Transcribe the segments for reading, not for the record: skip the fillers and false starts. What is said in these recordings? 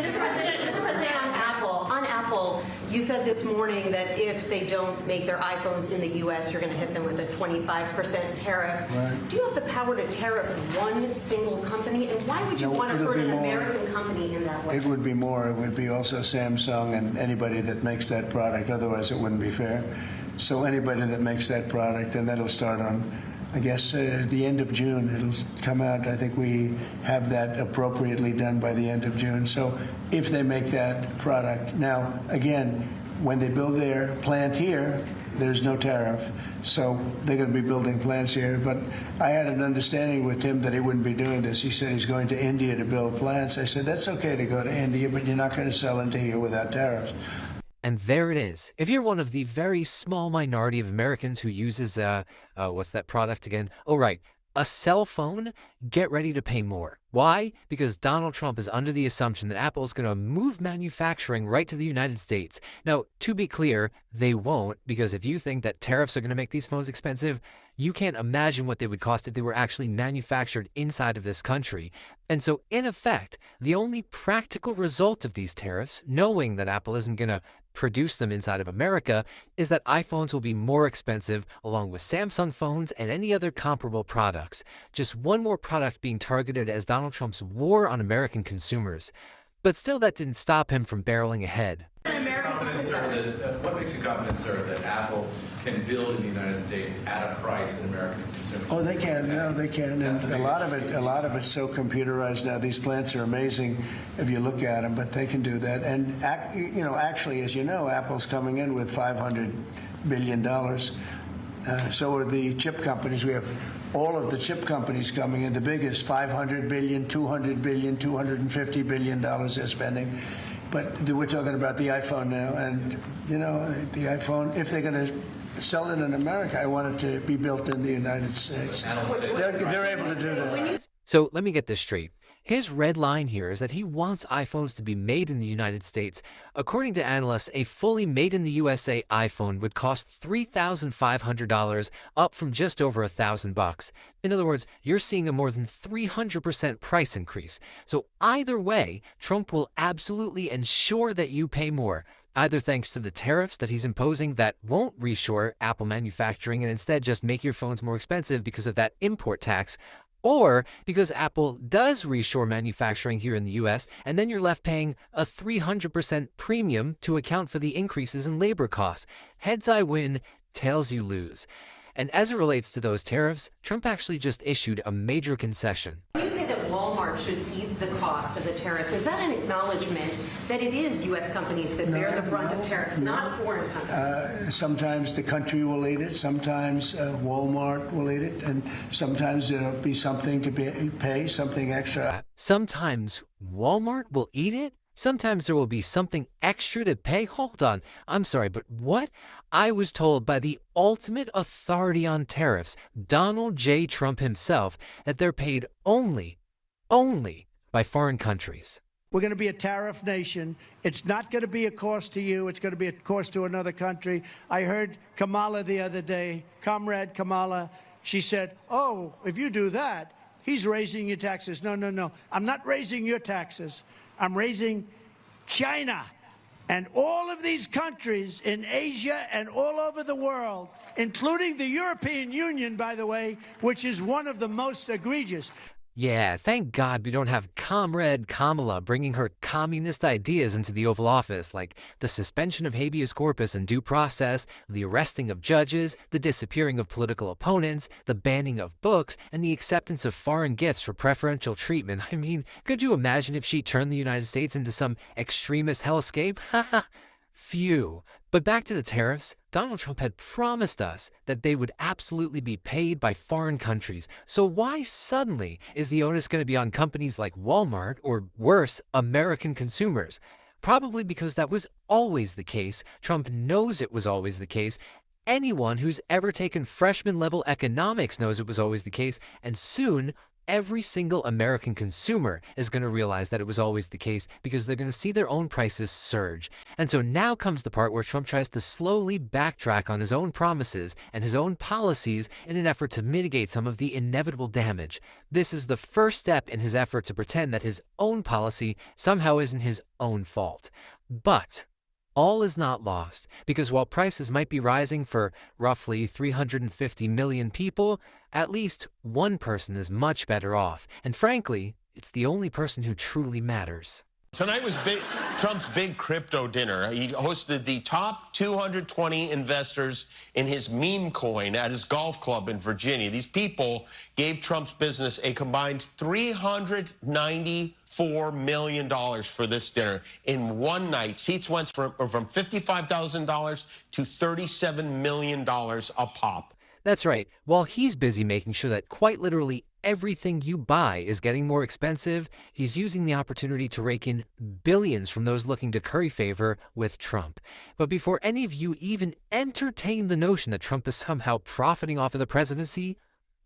Mr. President, on Apple, you said this morning that if they don't make their iPhones in the U.S., you're going to hit them with a 25% tariff. Right. Do you have the power to tariff one single company? And why would you want to hurt an American company in that way? It would be more. It would be also Samsung and anybody that makes that product. Otherwise, it wouldn't be fair. So anybody that makes that product, and that'll start on, I guess, the end of June. It'll come out. I think we have that appropriately done by the end of June. So if they make that product. Now, again, when they build their plant here, there's no tariff. So they're going to be building plants here. But I had an understanding with him that he wouldn't be doing this. He said he's going to India to build plants. I said, that's okay to go to India, but you're not going to sell into here without tariffs. And there it is. If you're one of the very small minority of Americans who uses, what's that product again? Oh, right. A cell phone, get ready to pay more. Why? Because Donald Trump is under the assumption that Apple is going to move manufacturing right to the United States. Now, to be clear, they won't, because if you think that tariffs are going to make these phones expensive, you can't imagine what they would cost if they were actually manufactured inside of this country. And so, in effect, the only practical result of these tariffs, knowing that Apple isn't going to produce them inside of America, is that iPhones will be more expensive along with Samsung phones and any other comparable products. Just one more product being targeted as Donald Trump's war on American consumers. But still, that didn't stop him from barreling ahead. What makes you confident, sir, that Apple can build in the United States at a price that American consumers? Oh, they can. No, they can. And a lot of it's so computerized now. These plants are amazing if you look at them, but they can do that. And actually, as you know, Apple's coming in with $500 billion. So are the chip companies. We have all of the chip companies coming in. The biggest, $500 billion, $200 billion, $250 billion they're spending. But we're talking about the iPhone now, and the iPhone. If they're going to sell it in America, I want it to be built in the United States. They're able to do that. So let me get this straight. His red line here is that he wants iPhones to be made in the United States. According to analysts, a fully made-in-the-USA iPhone would cost $3,500, up from just over $1,000. In other words, you're seeing a more than 300% price increase. So either way, Trump will absolutely ensure that you pay more, either thanks to the tariffs that he's imposing that won't reshore Apple manufacturing and instead just make your phones more expensive because of that import tax, or because Apple does reshore manufacturing here in the U.S., and then you're left paying a 300% premium to account for the increases in labor costs. Heads I win, tails you lose. And as it relates to those tariffs, Trump actually just issued a major concession. When you say that Walmart should eat the cost of the tariffs, is that an acknowledgement that it is U.S. companies that bear the brunt of tariffs, not foreign countries? Sometimes the country will eat it, sometimes Walmart will eat it, and sometimes there'll be something to pay, something extra. Sometimes Walmart will eat it? Sometimes there will be something extra to pay? Hold on. I'm sorry, but what? I was told by the ultimate authority on tariffs, Donald J. Trump himself, that they're paid only by foreign countries. We're going to be a tariff nation. It's not going to be a cost to you. It's going to be a cost to another country. I heard Kamala the other day, Comrade Kamala, she said, oh, if you do that, he's raising your taxes. No, no, no. I'm not raising your taxes. I'm raising China and all of these countries in Asia and all over the world, including the European Union, by the way, which is one of the most egregious. Yeah, thank God we don't have Comrade Kamala bringing her communist ideas into the Oval Office, like the suspension of habeas corpus and due process, the arresting of judges, the disappearing of political opponents, the banning of books, and the acceptance of foreign gifts for preferential treatment. I mean, could you imagine if she turned the United States into some extremist hellscape? Haha. Phew. But back to the tariffs, Donald Trump had promised us that they would absolutely be paid by foreign countries. So why suddenly is the onus going to be on companies like Walmart, or worse, American consumers? Probably because that was always the case. Trump knows it was always the case. Anyone who's ever taken freshman-level economics knows it was always the case. And soon, every single American consumer is going to realize that it was always the case because they're going to see their own prices surge. And so now comes the part where Trump tries to slowly backtrack on his own promises and his own policies in an effort to mitigate some of the inevitable damage. This is the first step in his effort to pretend that his own policy somehow isn't his own fault. But all is not lost, because while prices might be rising for roughly 350 million people, at least one person is much better off. And frankly, it's the only person who truly matters. Tonight was Trump's big crypto dinner. He hosted the top 220 investors in his meme coin at his golf club in Virginia. These people gave Trump's business a combined $394 million for this dinner in one night. Seats went from $55,000 to $37 million a pop. That's right. While he's busy making sure that quite literally everything you buy is getting more expensive, he's using the opportunity to rake in billions from those looking to curry favor with Trump. But before any of you even entertain the notion that Trump is somehow profiting off of the presidency,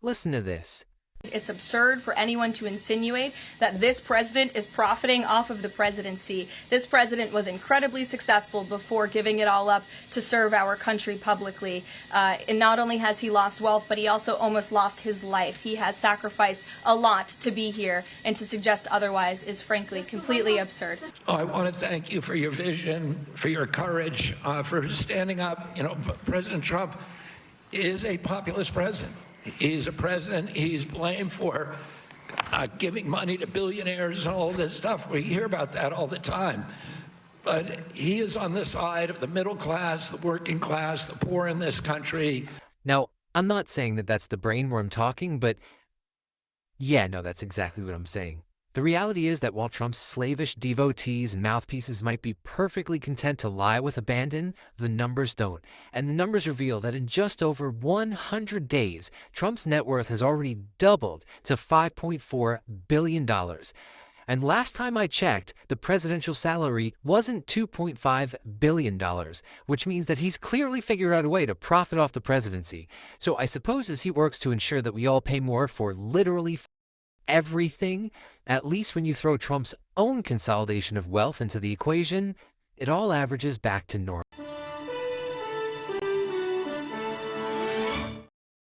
listen to this. It's absurd for anyone to insinuate that this president is profiting off of the presidency. This president was incredibly successful before giving it all up to serve our country publicly. And not only has he lost wealth, but he also almost lost his life. He has sacrificed a lot to be here, and to suggest otherwise is frankly completely absurd. I want to thank you for your vision, for your courage, for standing up. You know, President Trump is a populist president. He's a president he's blamed for giving money to billionaires and all this stuff. We hear about that all the time. But he is on the side of the middle class, the working class, the poor in this country. Now, I'm not saying that that's the brainworm talking, but yeah, no, that's exactly what I'm saying. The reality is that while Trump's slavish devotees and mouthpieces might be perfectly content to lie with abandon, the numbers don't. And the numbers reveal that in just over 100 days, Trump's net worth has already doubled to $5.4 billion. And last time I checked, the presidential salary wasn't $2.5 billion, which means that he's clearly figured out a way to profit off the presidency. So I suppose as he works to ensure that we all pay more for literally everything, at least when you throw Trump's own consolidation of wealth into the equation, it all averages back to normal.